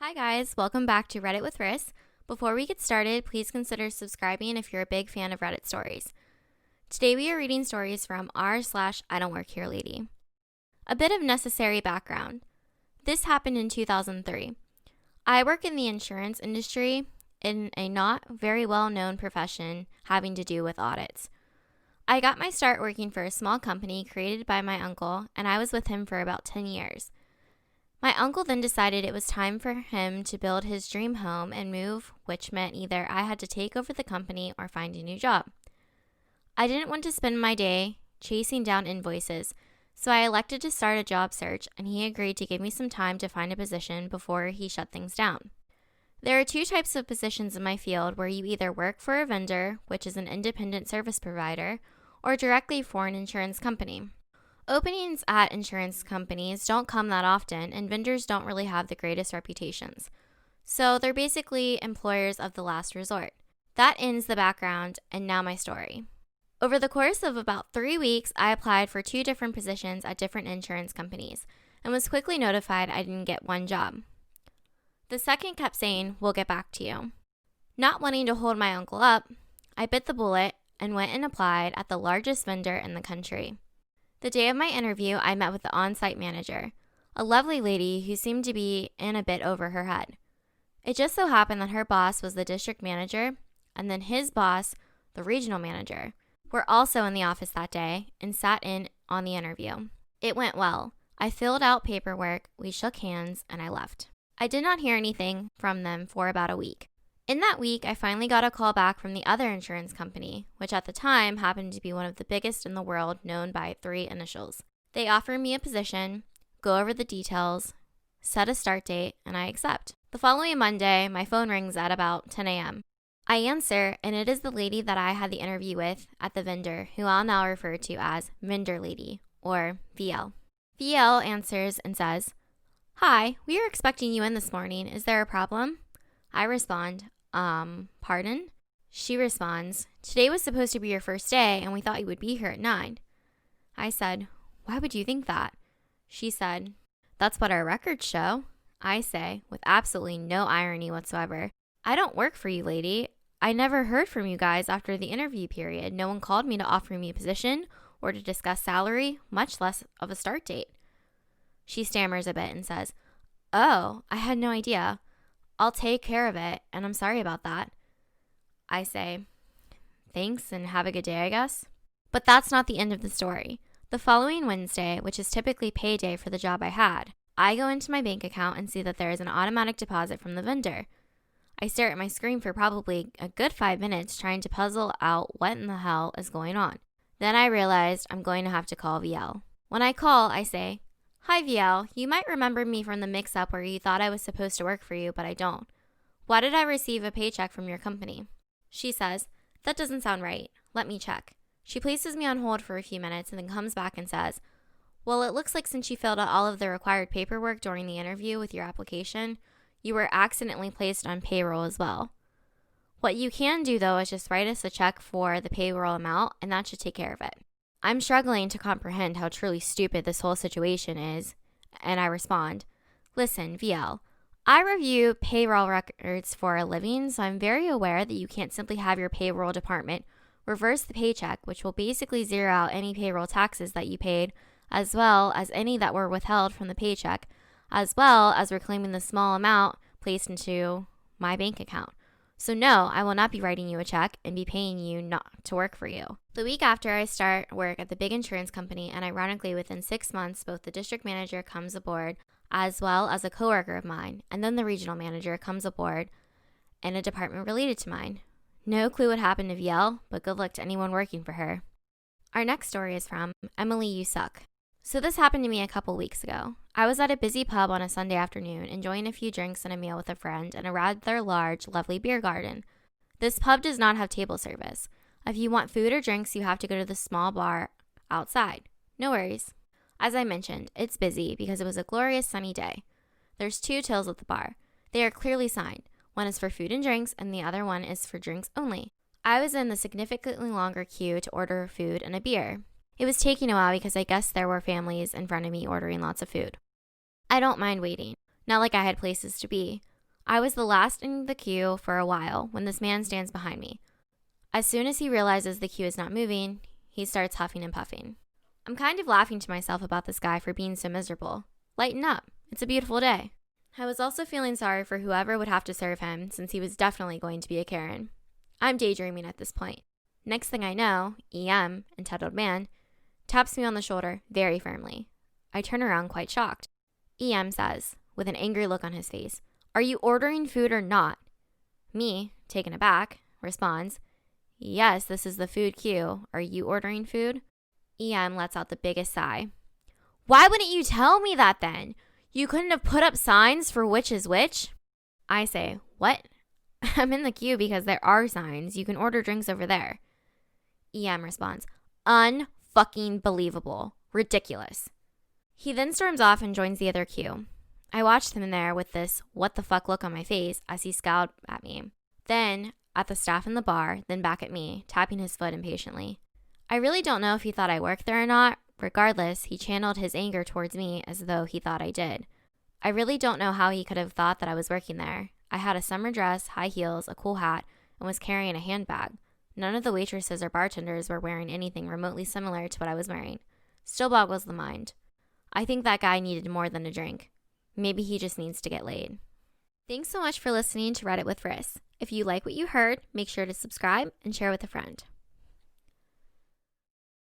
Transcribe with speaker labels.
Speaker 1: Hi guys, welcome back to Reddit with Riss. Before we get started, please consider subscribing if you're a big fan of Reddit stories. Today we are reading stories from r/IDontWorkHereLady. A bit of necessary background. This happened in 2003. I work in the insurance industry in a not very well-known profession having to do with audits. I got my start working for a small company created by my uncle, and I was with him for about 10 years. My uncle then decided it was time for him to build his dream home and move, which meant either I had to take over the company or find a new job. I didn't want to spend my day chasing down invoices, so I elected to start a job search, and he agreed to give me some time to find a position before he shut things down. There are two types of positions in my field where you either work for a vendor, which is an independent service provider, or directly for an insurance company. Openings at insurance companies don't come that often, and vendors don't really have the greatest reputations. So they're basically employers of the last resort. That ends the background, and now my story. Over the course of about 3 weeks, I applied for 2 different positions at different insurance companies, and was quickly notified I didn't get one job. The second kept saying, "We'll get back to you." Not wanting to hold my uncle up, I bit the bullet and went and applied at the largest vendor in the country. The day of my interview, I met with the on-site manager, a lovely lady who seemed to be in a bit over her head. It just so happened that her boss was the district manager, and then his boss, the regional manager, were also in the office that day and sat in on the interview. It went well. I filled out paperwork, we shook hands, and I left. I did not hear anything from them for about a week. In that week, I finally got a call back from the other insurance company, which at the time happened to be one of the biggest in the world, known by 3 initials. They offered me a position, go over the details, set a start date, and I accept. The following Monday, my phone rings at about 10 a.m. I answer, and it is the lady that I had the interview with at the vendor, who I'll now refer to as Vendor Lady, or VL. VL answers and says, "Hi, we are expecting you in this morning. Is there a problem?" I respond, pardon? She responds, "Today was supposed to be your first day, and we thought you would be here at 9. I said, "Why would you think that?" She said, "That's what our records show." I say, with absolutely no irony whatsoever, "I don't work for you, lady. I never heard from you guys after the interview period. No one called me to offer me a position or to discuss salary, much less of a start date." She stammers a bit and says, "Oh, I had no idea. I'll take care of it, and I'm sorry about that." I say, "Thanks, and have a good day, I guess." But that's not the end of the story. The following Wednesday, which is typically payday for the job I had, I go into my bank account and see that there is an automatic deposit from the vendor. I stare at my screen for probably a good 5 minutes trying to puzzle out what in the hell is going on. Then I realized I'm going to have to call VL. When I call, I say, "Hi VL, you might remember me from the mix-up where you thought I was supposed to work for you, but I don't. Why did I receive a paycheck from your company?" She says, "That doesn't sound right. Let me check." She places me on hold for a few minutes and then comes back and says, "Well, it looks like since you filled out all of the required paperwork during the interview with your application, you were accidentally placed on payroll as well. What you can do, though, is just write us a check for the payroll amount, and that should take care of it." I'm struggling to comprehend how truly stupid this whole situation is, and I respond, "Listen, VL, I review payroll records for a living, so I'm very aware that you can't simply have your payroll department reverse the paycheck, which will basically zero out any payroll taxes that you paid, as well as any that were withheld from the paycheck, as well as reclaiming the small amount placed into my bank account. So no, I will not be writing you a check and be paying you not to work for you." The week after, I start work at the big insurance company, and ironically, within 6 months, both the district manager comes aboard, as well as a coworker of mine, and then the regional manager comes aboard in a department related to mine. No clue what happened to VL, but good luck to anyone working for her. Our next story is from Emily You Suck. So this happened to me a couple weeks ago. I was at a busy pub on a Sunday afternoon, enjoying a few drinks and a meal with a friend in a rather large, lovely beer garden. This pub does not have table service. If you want food or drinks, you have to go to the small bar outside. No worries. As I mentioned, it's busy because it was a glorious sunny day. There's 2 tills at the bar. They are clearly signed. One is for food and drinks, and the other one is for drinks only. I was in the significantly longer queue to order food and a beer. It was taking a while because I guess there were families in front of me ordering lots of food. I don't mind waiting. Not like I had places to be. I was the last in the queue for a while when this man stands behind me. As soon as he realizes the queue is not moving, he starts huffing and puffing. I'm kind of laughing to myself about this guy for being so miserable. Lighten up. It's a beautiful day. I was also feeling sorry for whoever would have to serve him since he was definitely going to be a Karen. I'm daydreaming at this point. Next thing I know, EM, entitled man, taps me on the shoulder very firmly. I turn around quite shocked. EM says, with an angry look on his face, "Are you ordering food or not?" Me, taken aback, responds, "Yes, this is the food queue. Are you ordering food?" EM lets out the biggest sigh. "Why wouldn't you tell me that then? You couldn't have put up signs for which is which?" I say, "What?" "I'm in the queue because there are signs. You can order drinks over there." EM responds, "Unfucking believable. Ridiculous." He then storms off and joins the other queue. I watched him there with this what the fuck look on my face as he scowled at me. Then at the staff in the bar, then back at me, tapping his foot impatiently. I really don't know if he thought I worked there or not. Regardless, he channeled his anger towards me as though he thought I did. I really don't know how he could have thought that I was working there. I had a summer dress, high heels, a cool hat, and was carrying a handbag. None of the waitresses or bartenders were wearing anything remotely similar to what I was wearing. Still boggles the mind. I think that guy needed more than a drink. Maybe he just needs to get laid. Thanks so much for listening to Reddit with Riss. If you like what you heard, make sure to subscribe and share with a friend.